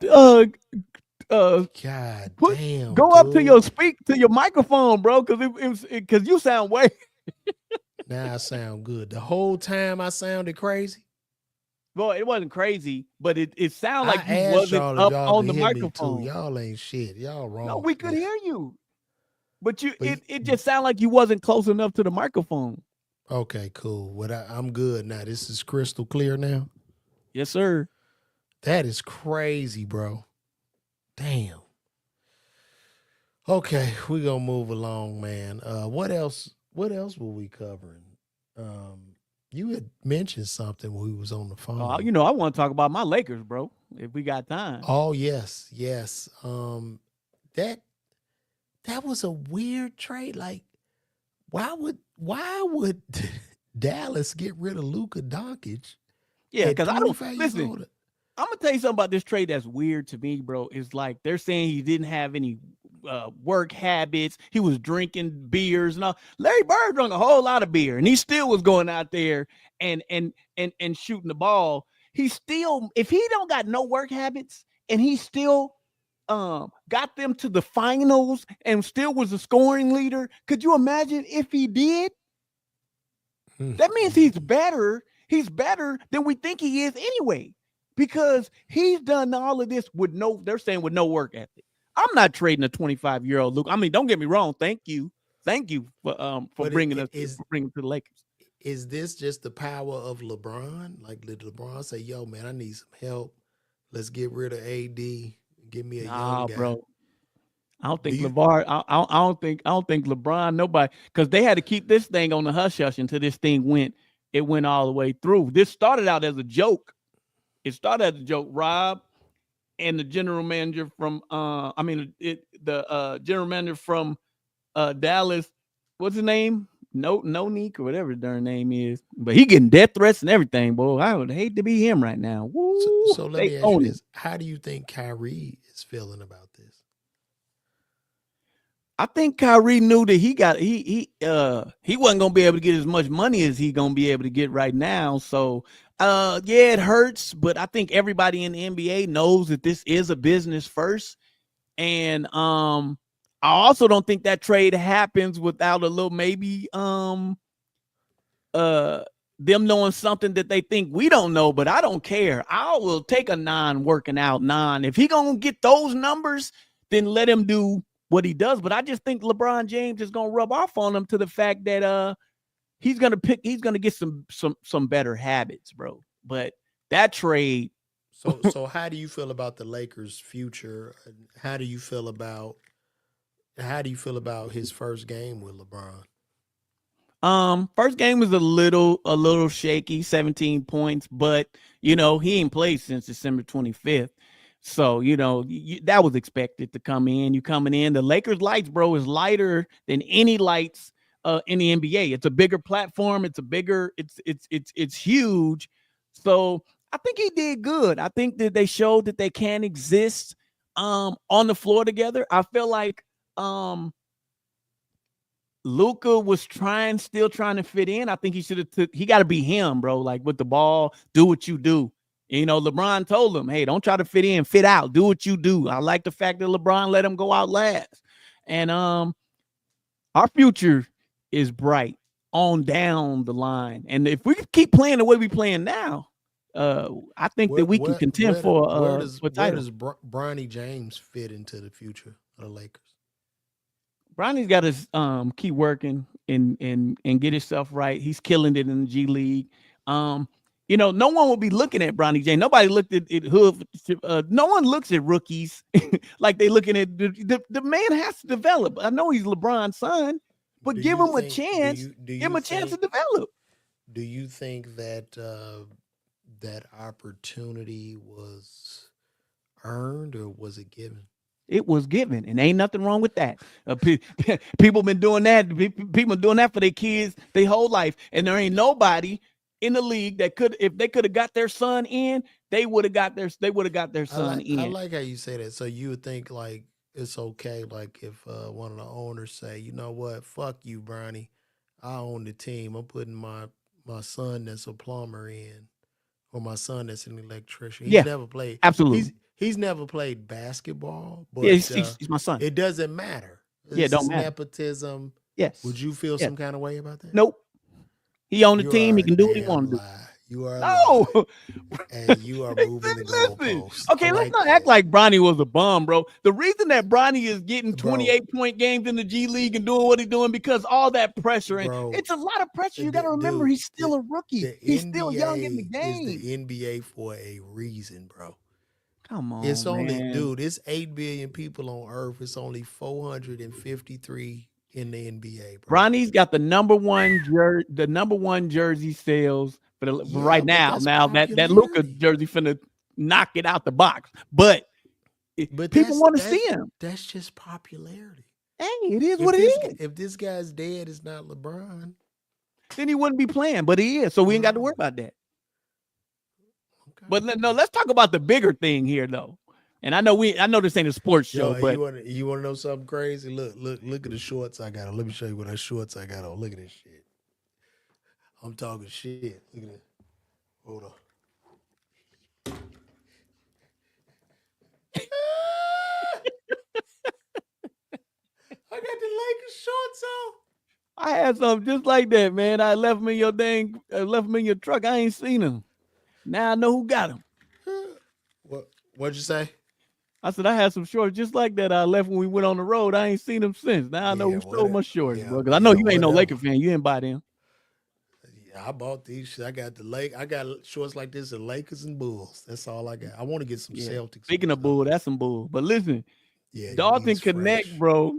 God put damn, go up to your dude. microphone, bro, because you sound way. Now I sound good. The whole time I sounded crazy. Well, it wasn't crazy, but it sounded I like you asked wasn't y'all if up y'all on could the hear me too. microphone. Y'all ain't shit. Y'all No, wrong we for could this. hear you, but But it just sounded like you wasn't close enough to the microphone. okay, cool. I'm good now. This is crystal clear now. Yes, sir. That is crazy, bro. Damn. Okay, we gonna move along, man. What else? What else were we covering? You had mentioned something when we was on the phone. I want to talk about my Lakers, bro. If we got time. Oh yes, yes. That that was a weird trade. Like, why would Dallas get rid of Luka Doncic Yeah, at because I don't 25 years listen. old? I'm gonna tell you something about this trade that's weird to me, bro. It's like they're saying he didn't have any work habits. He was drinking beers and all. Larry Bird drank a whole lot of beer, and he still was going out there and shooting the ball. He still, if he don't got no work habits, and he still got them to the finals and still was a scoring leader. Could you imagine if he did? That means he's better. He's better than we think he is anyway, because he's done all of this with no, they're saying with no work ethic. I'm not trading a 25-year-old Luke. I mean, don't get me wrong. Thank you. Thank you for But bringing it us for bringing to the Lakers. is this just the power of LeBron? Like, did LeBron say, "Yo, man, I need some help. Let's get rid of AD. Give me a young Nah, guy." bro. I don't Do think you? LeVar. I don't think LeBron. Nobody, because they had to keep this thing on the hush hush until this thing went. It went all the way through. This started out as a joke. It started as a joke. Rob and the general manager from the general manager from Dallas, what's his name? No Neek or whatever his darn name is. But he getting death threats and everything, boy. I would hate to be him right now. So, Woo! so let They me ask you own it. this: how do you think Kyrie is feeling about this? I think Kyrie knew that he wasn't gonna be able to get as much money as he gonna be able to get right now. So yeah, it hurts, but I think everybody in the NBA knows that this is a business first. And I also don't think that trade happens without a little maybe uh them knowing something that they think we don't know, but I don't care. I will take a working out if he gonna get those numbers, then let him do what he does. But I just think LeBron James is gonna rub off on him to the fact that he's gonna get some better habits, bro. But that trade, So how do you feel about the Lakers' future? How do you feel about his first game with LeBron? first game was a little shaky, 17 points, but he ain't played since December 25th. So, that was expected to come in. You coming in, the Lakers lights, bro, is lighter than any lights in the NBA. It's a bigger platform, it's huge. So, I think he did good. I think that they showed that they can exist on the floor together. I feel like Luka was still trying to fit in. I think he got to be him, bro. Like with the ball, do what you do. You know, LeBron told him, hey, don't try to fit in, fit out, do what you do. I like the fact that LeBron let him go out last. And our future is bright on down the line. And if we keep playing the way we playing now, I think that we can contend for title. Bronny James fit into the future of the Lakers? Bronny's got to keep working and get himself right. He's killing it in the G League. You know, no one will be looking at Bronny James. Nobody looked at Hood. No one looks at rookies like they looking at the man has to develop. I know he's LeBron's son, but give him a chance. Give him a chance to develop. Do you think that that opportunity was earned or was it given? It was given, and ain't nothing wrong with that. People been doing that. People doing that for their kids their whole life, and there ain't nobody in the league that could, if they could have got their son in, they would have got their son in. I like how you say that. So you would think like it's okay, like if one of the owners say, you know what, fuck you, Bronny, I own the team. I'm putting my son that's a plumber in, or my son that's an electrician. He's never played. Absolutely. He's never played basketball, but he's my son. It doesn't matter. It don't matter. Nepotism. Yes. Would you feel some kind of way about that? Nope. He on the team. He can do what he want to do. You are no, and you are moving the goalposts. Okay, let's not act like Bronny was a bum, bro. The reason that Bronny is getting 28-point games in the G League and doing what he's doing because all that pressure, and it's a lot of pressure. You got to remember, he's still a rookie. He's still young in the game. It's the NBA for a reason, bro. Come on, it's only, man. dude. It's 8 billion people on Earth. It's only 453 in the NBA, bro. Bronny's got the number one jersey sales for right now. Now that Luka jersey finna knock it out the box, but people want to see him. That's just popularity. Hey, it is what it is. If this guy's dead, it's not LeBron. Then he wouldn't be playing, but he is. So we ain't got to worry about that. Okay. But no, let's talk about the bigger thing here, though. And I know this ain't a sports show, but you want to know something crazy? Look at the shorts I got on. Let me show you what shorts I got on. Look at this shit. I'm talking shit. Look at this. Hold on. I got the Lakers shorts on. I had some just like that, man. I left them in your truck. I ain't seen them. Now I know who got them. What'd you say? I said I had some shorts just like that. I left when we went on the road. I ain't seen them since. Now I know who stole my shorts, bro. Because I know you ain't no Laker fan. You didn't buy them. Yeah, I bought these. I got I got shorts like this at Lakers and Bulls. That's all I got. I want to get some Celtics. Speaking of Bull, that's some Bull. But listen, Dalton Connect, bro.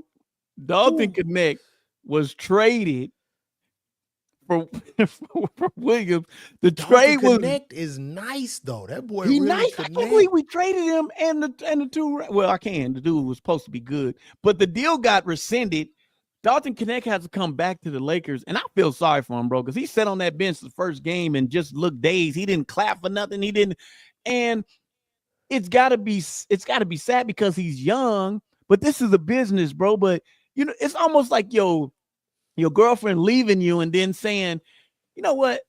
Dalton Connect was traded for Williams. The trade Connect is nice though. That boy really nice. I can't believe we traded him and the two. Well, I can. The dude was supposed to be good, but the deal got rescinded. Dalton Connect has to come back to the Lakers, and I feel sorry for him, bro, because he sat on that bench the first game and just looked dazed. He didn't clap for nothing. He didn't, and it's gotta be sad because he's young. But this is a business, bro. But you know, it's almost like your girlfriend leaving you and then saying, you know what?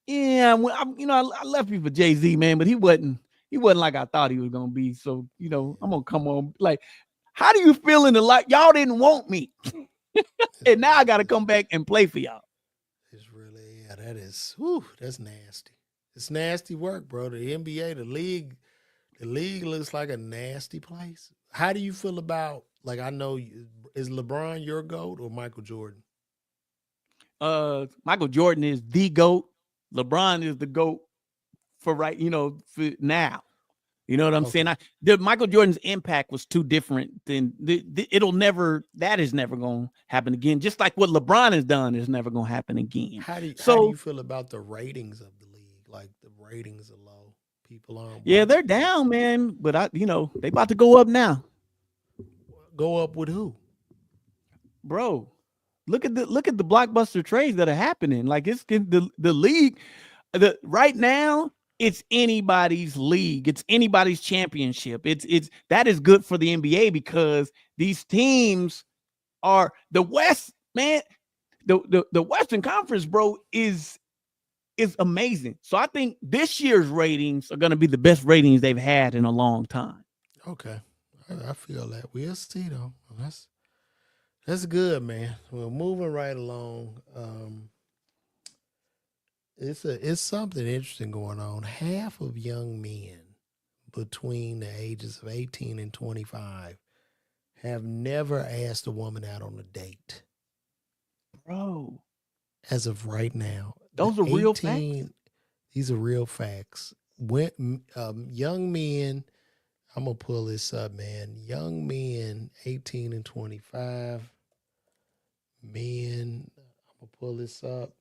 Yeah, I left you for Jay-Z, man, but he wasn't like I thought he was gonna be. So, you know, I'm gonna come on. Like, how do you feel in the light? Y'all didn't want me, and now I gotta come back and play for y'all. It's really, that's nasty. It's nasty work, bro. The NBA, the league looks like a nasty place. How do you feel about? Like, I know, is LeBron your GOAT or Michael Jordan? Michael Jordan is the GOAT. LeBron is the GOAT for right, for now. You know what I'm saying? Michael Jordan's impact was too different than that is never going to happen again. Just like what LeBron has done is never going to happen again. How do you feel about the ratings of the league? Like, the ratings are low. People aren't. Yeah, they're down, man. But they about to go up now. Go up with who? Bro, look at the blockbuster trades that are happening. Like, it's the league. Right now, it's anybody's league. It's anybody's championship. That is good for the NBA because these teams are the West. man, the Western Conference, bro, is amazing. So I think this year's ratings are going to be the best ratings they've had in a long time. Okay, I feel that. We'll see though. That's good, man. Well, moving right along. It's something interesting going on. Half of young men between the ages of 18 and 25 have never asked a woman out on a date. Bro, As of right now, the those are real facts. 18, these are real facts. When young men, I'm gonna pull this up, man. Young men, 18 and 25, men. I'm gonna pull this up.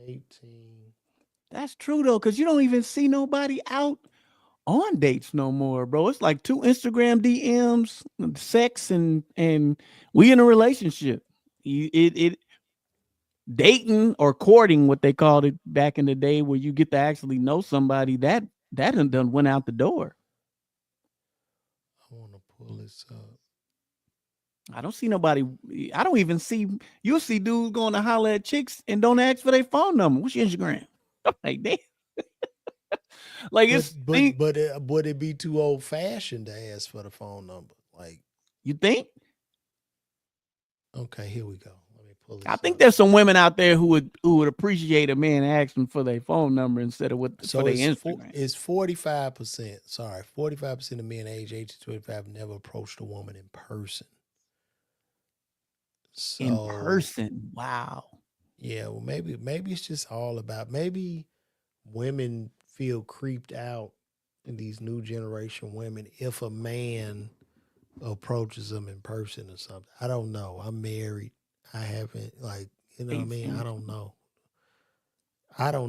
18. That's true though, because you don't even see nobody out on dates no more, bro. It's like 2 Instagram DMs, sex, and we in a relationship. It dating or courting, what they called it back in the day, where you get to actually know somebody. That done went out the door. I want to pull this up. I don't see nobody. I don't even see. You'll see dudes going to holler at chicks and don't ask for their phone number. What's your Instagram? I'm like, damn. Like it's Would it be too old fashioned to ask for the phone number? Like, you think? okay, here we go. Let me pull this. I think up. there's some women out there who would appreciate a man asking for their phone number instead of for their Instagram. It's 45%. Sorry, 45% of men age 18 to 25 never approached a woman in person. So, in person, wow. Yeah, well, maybe it's just all about maybe women feel creeped out in these new generation women if a man approaches them in person or something. I don't know. I'm married. I haven't you know what I mean? I don't know.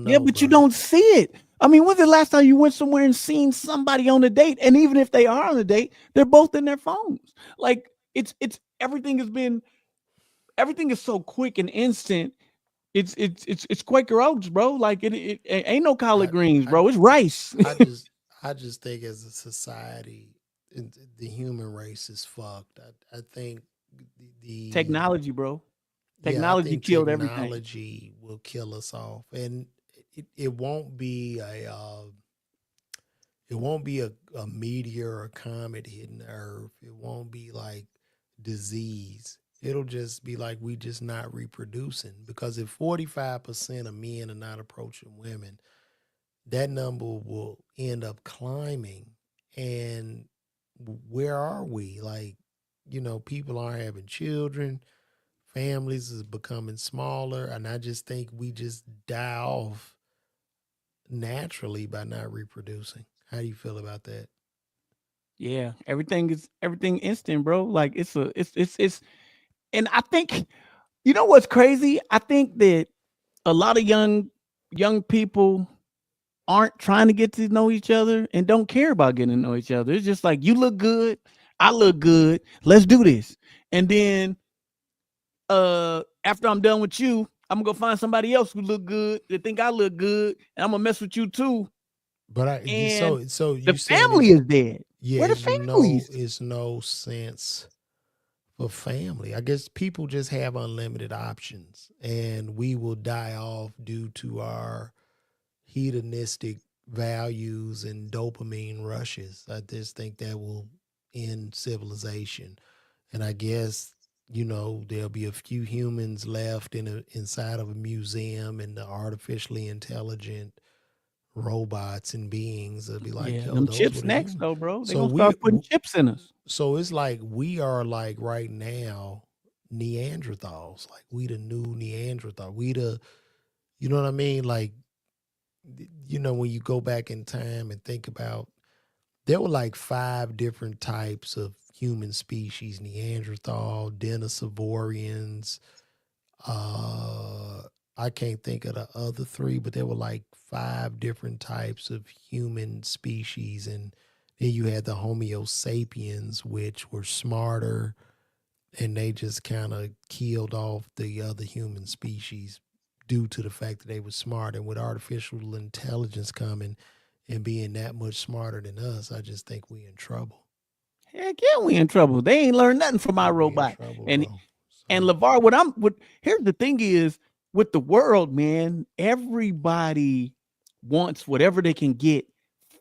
Yeah, but bro. you don't see it. I mean, when's the last time you went somewhere and seen somebody on a date? And even if they are on a date, they're both in their phones. Like it's everything is so quick and instant. It's Quaker Oats, bro. Like it ain't no collard I greens, I bro. It's rice. I just think as a society, the human race is fucked. I think the Technology, bro. yeah, I Technology think killed everything. technology will kill us off, and it won't be a meteor or a comet hitting the earth. It won't be like disease. It'll just be like we just not reproducing, because if 45% of men are not approaching women, that number will end up climbing. And where are we? Like, people aren't having children, families is becoming smaller, and I just think we just die off naturally by not reproducing. How do you feel about that? Yeah, everything instant, bro. Like it's and I think you know what's crazy? I think that a lot of young people aren't trying to get to know each other and don't care about getting to know each other. It's just like you look good, I look good, let's do this. And then after I'm done with you, I'm gonna go find somebody else who look good, that think I look good, and I'm gonna mess with you too. But And so the you saying family it's, is dead. yeah, Where the families? it's no sense for family. I guess people just have unlimited options, and we will die off due to our hedonistic values and dopamine rushes. I just think that will end civilization. And I guess, there'll be a few humans left inside of a museum, and the artificially intelligent robots and beings will be like, Yeah, yo, them those were chips the next humans. though, bro. They So gonna we start putting chips in us. so it's like we are like right now Neanderthals. Like we the new Neanderthal. We the you know what I mean? Like when you go back in time and think about, there were like 5 different types of human species: Neanderthal, Denisovorians, uh I can't think of the other 3, but there were like 5 different types of human species. And then you had the Homo sapiens, which were smarter, and they just kind of killed off the other human species due to the fact that they were smart. And with artificial intelligence coming and being that much smarter than us, I just think we in trouble. Heck yeah, we in trouble. They ain't learned nothing from Yeah, our we in robot. trouble, And bro. And LeVar, what here's the thing is with the world, man, everybody wants whatever they can get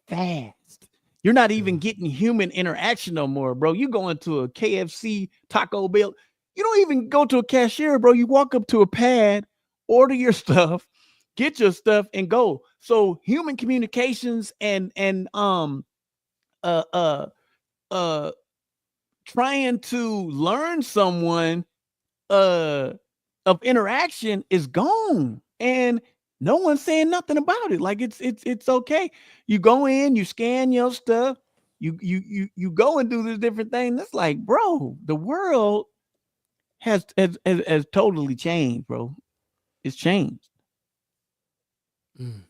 fast. You're not even getting human interaction no more, bro. You go into a KFC, Taco Bell. You don't even go to a cashier, bro. You walk up to a pad, order your stuff, get your stuff, and go. So human communications and uh uh uh trying to learn someone uh of interaction is gone. And no one's saying nothing about it. Like it's okay. You go in, you scan your stuff, you go and do this different thing. That's like, bro, the world has totally changed, bro. It's changed. Mm.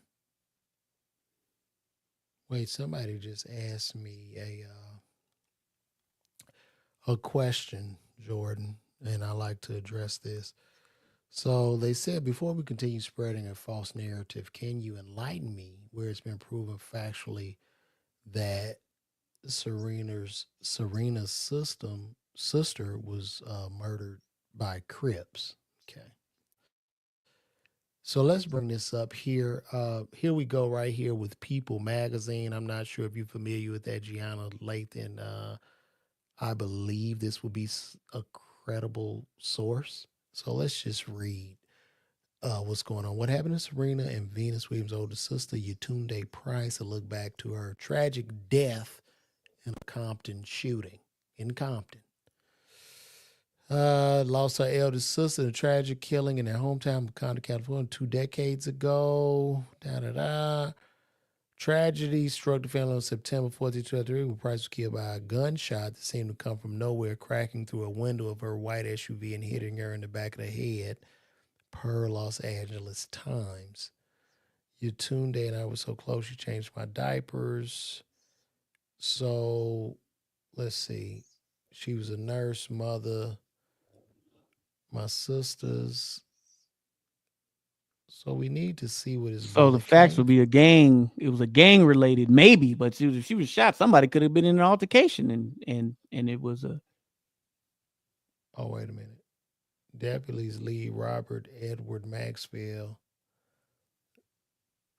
Wait, somebody just asked me a question, Jordan, and I like to address this. So they said, before we continue spreading a false narrative, can you enlighten me where it's been proven factually that Serena's sister was murdered by Crips? Okay. So let's bring this up here. Here we go right here with People Magazine. I'm not sure if you're familiar with that, Gianna Lathan. I believe this will be a credible source. So let's just read what's going on. What happened to Serena and Venus Williams' older sister, Yetunde Price, to look back to her tragic death in a Compton shooting in Compton. Lost her eldest sister in a tragic killing in their hometown of Compton, California, 2 decades ago. Da da da. Tragedy struck the family on September 14, 2003 when Price was killed by a gunshot that seemed to come from nowhere, cracking through a window of her white SUV and hitting her in the back of the head, per Los Angeles Times. Yetunde and I were so close, she changed my diapers. So, let's see. She was a nurse, mother, my sisters. So we need to see where this So the bullet facts came would be from. a gang. It was a gang related, maybe, but if she was shot, somebody could have been in an altercation, and it was a. Oh, wait a minute. Deputies lead Robert Edward Maxwell.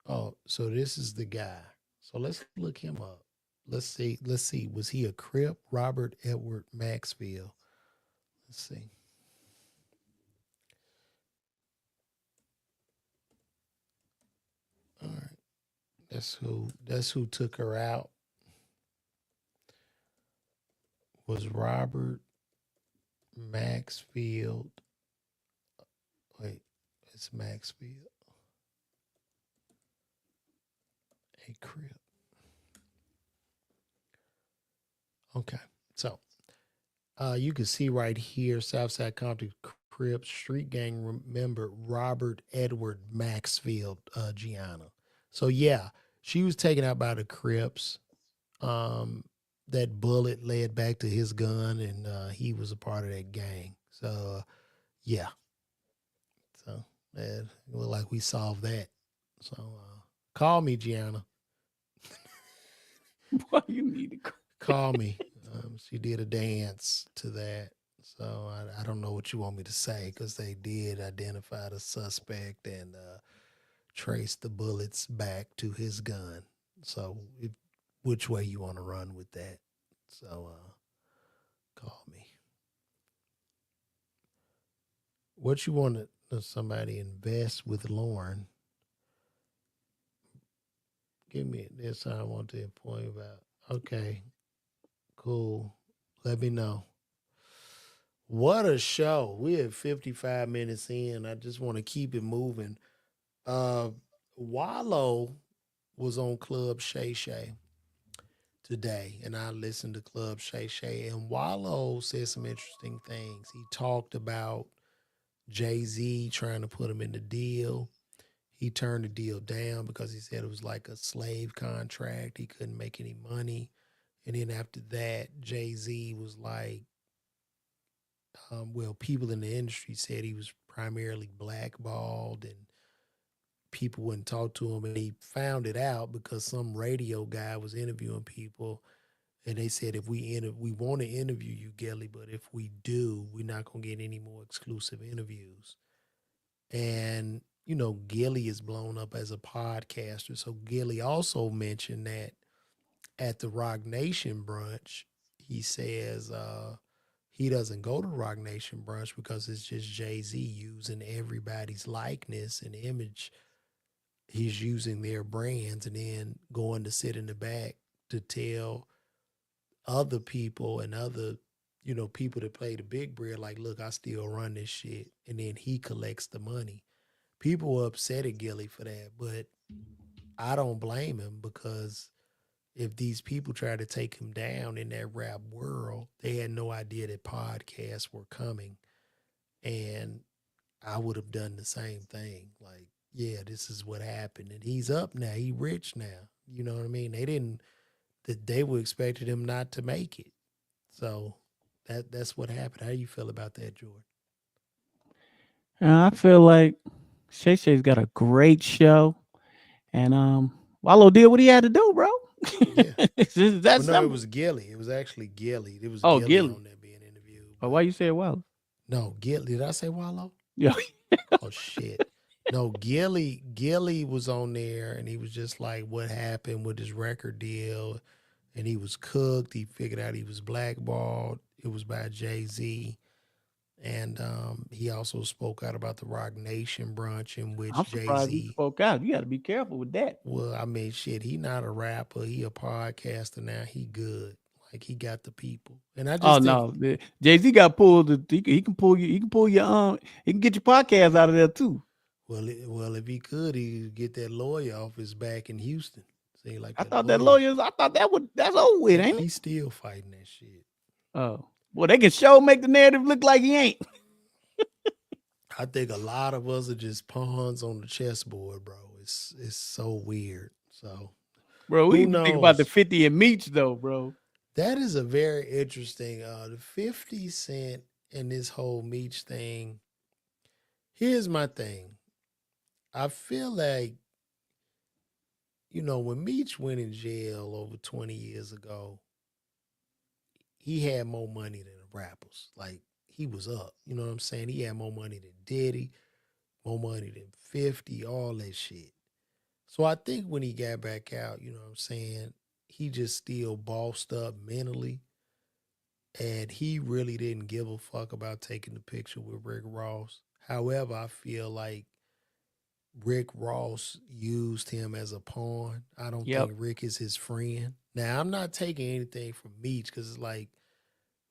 Oh, so this is the guy. So let's look him up. Let's see. Let's see. Was he a Crip? Robert Edward Maxwell. Let's see. All right. That's who took her out. Was Robert Maxfield. Wait, it's Maxfield. A Crip. Okay. So you can see right here, Southside Compton Crip Street Gang member Robert Edward Maxfield, Gianna. So yeah, she was taken out by the Crips. Um, that bullet led back to his gun, and he was a part of that gang. So yeah, so it looked like we solved that. So call me, Gianna. Why you need to? Call me. She did a dance to that. So I don't know what you want me to say because they did identify the suspect and trace the bullets back to his gun. So which way you want to run with that? So call me. What you want to somebody invest with Lauren? Give me this. I want to point about. Okay, cool. Let me know. What a show. We're at 55 minutes in. I just want to keep it moving. Uh Wallo was on Club Shay Shay today, and I listened to Club Shay Shay, and Wallo said some interesting things. He talked about Jay-Z trying to put him in the deal. He turned the deal down because he said it was like a slave contract. He couldn't make any money. And then after that, Jay-Z was like, well, people in the industry said he was primarily blackballed and people wouldn't talk to him. And he found it out because some radio guy was interviewing people. And they said if we want to interview you, Gilly, but if we do, we're not gonna get any more exclusive interviews. And Gilly is blown up as a podcaster. So Gilly also mentioned that at the Rock Nation brunch, he says he doesn't go to Rock Nation brunch because it's just Jay-Z using everybody's likeness and image. He's using their brands and then going to sit in the back to tell other people and other people that play the big bread, like, look, I still run this shit. And then he collects the money. People were upset at Gilly for that, but I don't blame him, because if these people try to take him down in that rap world, they had no idea that podcasts were coming. And I would have done the same thing. Like, yeah, this is what happened. And he's up now. He rich now. You know what I mean? They were expecting him not to make it. So that's what happened. How do you feel about that, Jordan? And I feel like Shay Shay's got a great show, and Wallo did what he had to do, bro. Yeah. It's just that Well, no, it simple. was Gilly. It was actually Gilly. It was Oh, Gilly Gilly. on there being interviewed. Oh, But why you say Wallo? no, Gilly. Did I say Wallow? Yeah. Oh shit. No, Gilly was on there, and he was just like, what happened with his record deal, and he was cooked. He figured out he was blackballed. It was by Jay-Z. And he also spoke out about the Rock Nation brunch, in I'm which surprised he Jay-Z, spoke out. You got to be careful with that. well, I mean, shit, he not a rapper. He a podcaster now. He good. Like, he got the people. And I Oh just think, no, Jay Z got pulled. He can pull you. He can pull your He can get your podcast out of there too. well, if he could, he'd get that lawyer off his back in Houston. Seems like I that thought that lawyer, lawyers. I thought that's over with, ain't it? he's still fighting that shit. Oh, well, they can show make the narrative look like he ain't. I think a lot of us are just pawns on the chessboard, bro. It's so weird. So Bro, we who even think about the knows? 50 and Meech though, bro. That is a very interesting. The 50 Cent and this whole Meech thing. Here's my thing. I feel like when Meech went in jail over 20 years ago, he had more money than the rappers. Like, he was up. You know what I'm saying? He had more money than Diddy, more money than 50, all that shit. So I think when he got back out, you know what I'm saying, he just still bossed up mentally. And he really didn't give a fuck about taking the picture with Rick Ross. However, I feel like Rick Ross used him as a pawn. I don't Yep. think Rick is his friend. Now, I'm not taking anything from Meech, because it's like,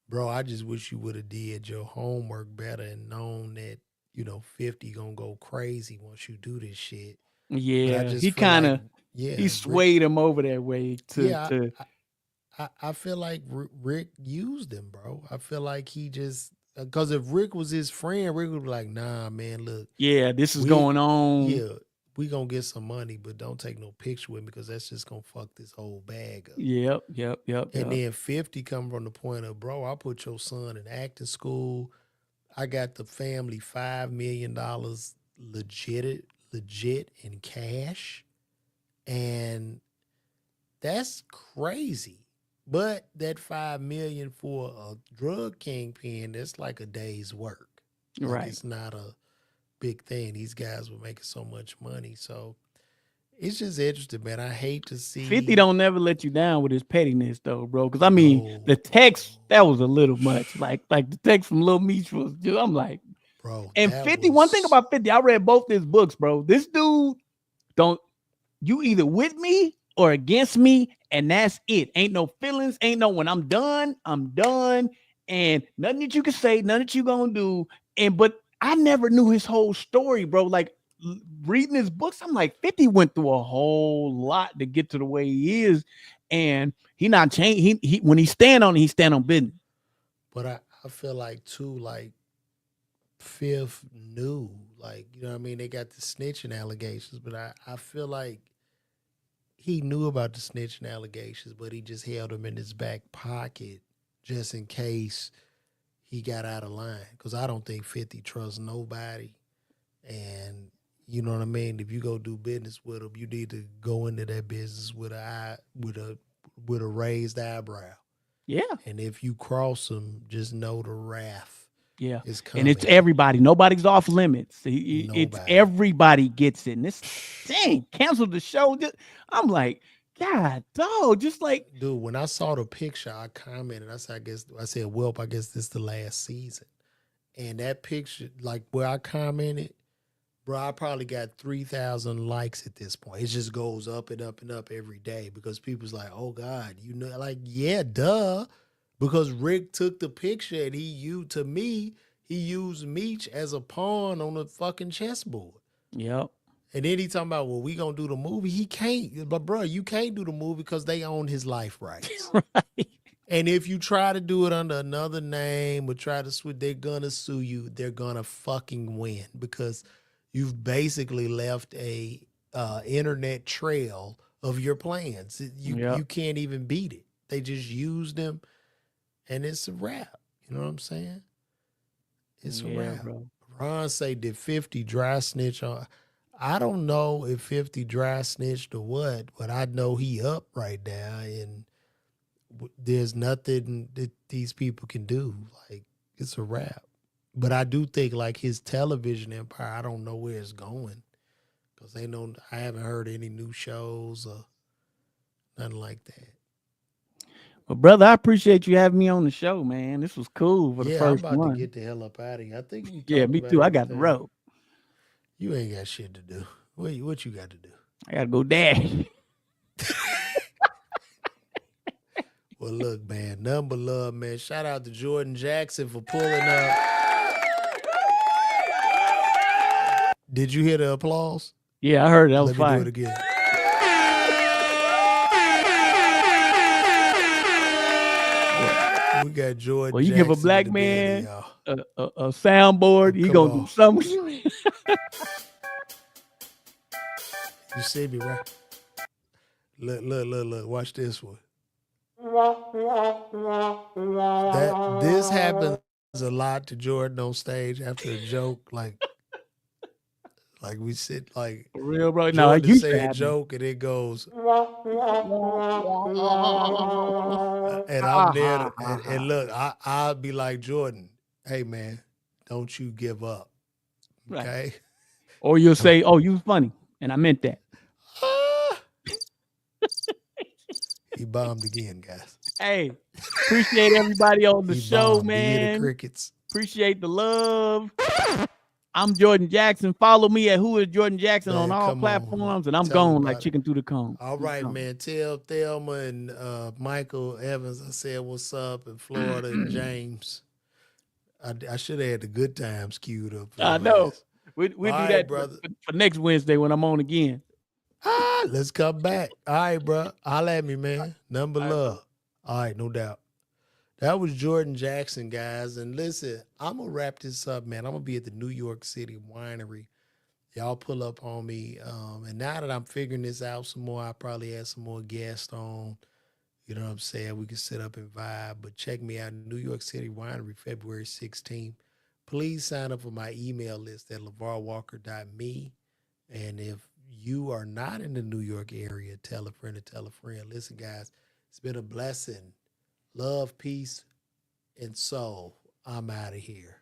bro, I just wish you would have did your homework better and known that, 50 gonna go crazy once you do this shit. But I Yeah, just he feel kind like, of he yeah, Rick, swayed him over that way to yeah, to I feel like Rick used him, bro. I feel like he just, because if Rick was his friend, Rick would be like, nah, man, look, yeah, this is we, going on. yeah, we gonna get some money, but don't take no picture with me, because that's just gonna fuck this whole bag up. Yep, yep, yep, And yep. then 50 come from the point of, bro, I put your son in acting school. I got the family $5 million legit in cash. And that's crazy. But that 5 million for a drug kingpin, that's like a day's work. Like, Right. it's not a big thing. These guys were making so much money. So it's just interesting, man. I hate to 50 see, don't never let you down with his pettiness though, bro. Because I mean, no, the text that was a little much. Like the text from Lil Meech was just, I'm like, bro, and that 50, one thing was, about 50, I read both his books, bro. This dude don't you either with me or against me, and that's it. Ain't no feelings, ain't no when I'm done, I'm done. And nothing that you can say, nothing that you gonna do. And but I never knew his whole story, bro. Like reading his books, I'm like, 50 went through a whole lot to get to the way he is. And he not changed. He when he stand on it, he stand on business. but I feel like too, like, Fifth knew, like, you know what I mean? They got the snitching allegations, but I feel like he knew about the snitching allegations, but he just held them in his back pocket just in case he got out of line. Because I don't think 50 trusts nobody. And you know what I mean? If you go do business with him, you need to go into that business with a raised eyebrow. Yeah. And if you cross them, just know the wrath Yeah. is And coming. it's everybody. Nobody's off limits. It's Nobody. everybody gets it. And this, dang, cancel the show. I'm like, God, dog, just like, Dude, when I saw the picture, I commented. I said, Welp, I guess this is the last season. And that picture, like where I commented, bro, I probably got 3,000 likes at this point. It just goes up and up and up every day because people's like, oh God, you know, like, yeah, duh. Because Rick took the picture and he used Meech as a pawn on the fucking chessboard. yep. And then he talking about, well, we gonna do the movie. He can't, but bro, you can't do the movie because they own his life rights. Right. And if you try to do it under another name or try to switch, they're gonna sue you. They're gonna fucking win because you've basically left a internet trail of your plans. You Yep. can't even beat it. They just used them, and it's a wrap. You know what I'm saying? It's a Yeah, wrap. bro. Ron say, did 50 dry snitch on? I don't know if 50 dry snitched or what, but I know he up right now, and there's nothing that these people can do. Like, it's a wrap. But I do think like his television empire, I don't know where it's going because I haven't heard any new shows or nothing like that. Well, brother, I appreciate you having me on the show, man. This was cool for the Yeah, I'm first about to one. get the hell up out of here. I think we Yeah, talked me about too. I got the everything. rope. You ain't got shit to do. What you got to do? I gotta go dash. Well, look, man, nothing but love, man. Shout out to Jordan Jackson for pulling up. Did you hear the applause? Yeah, I heard it. That was Let me fire. do it again. We got Jordan Well, you Jackson give a black in the building, man y'all. a soundboard, he Come gonna on. do something. You see me, right? Look. Watch this one. This happens a lot to Jordan on stage after a joke. Like we sit like For real, bro. No, it Jordan used say to a happen. joke and it goes, and I'm there and look, I'll be like, Jordan, hey man, don't you give up. Right. Okay. Or you'll say, "Oh, you was funny," and I meant that. He bombed again, guys. Hey, appreciate everybody on the He show, bombed. Do you hear the man. crickets? Appreciate the love. I'm Jordan Jackson. Follow me at Who is Jordan Jackson Man, on all come platforms, on. and I'm Tell us gone about like it. chicken through the cone. All right, man. Tell Thelma and Michael Evans I said what's up in Florida and James. I should have had the good times queued up. I know. Ass. We do All right, that brother. for next Wednesday when I'm on again. Let's come back. All right, bro. Holla at me, man. Nothing but All right, love. All right, no doubt. That was Jordan Jackson, guys. And listen, I'm going to wrap this up, man. I'm going to be at the New York City Winery. Y'all pull up on me. And now that I'm figuring this out some more, I'll probably add some more guests on. You know what I'm saying? We can sit up and vibe. But check me out, New York City Winery, February 16th. Please sign up for my email list at lavarwalker.me. And if you are not in the New York area, tell a friend to tell a friend. Listen, guys, it's been a blessing. Love, peace, and soul. I'm out of here.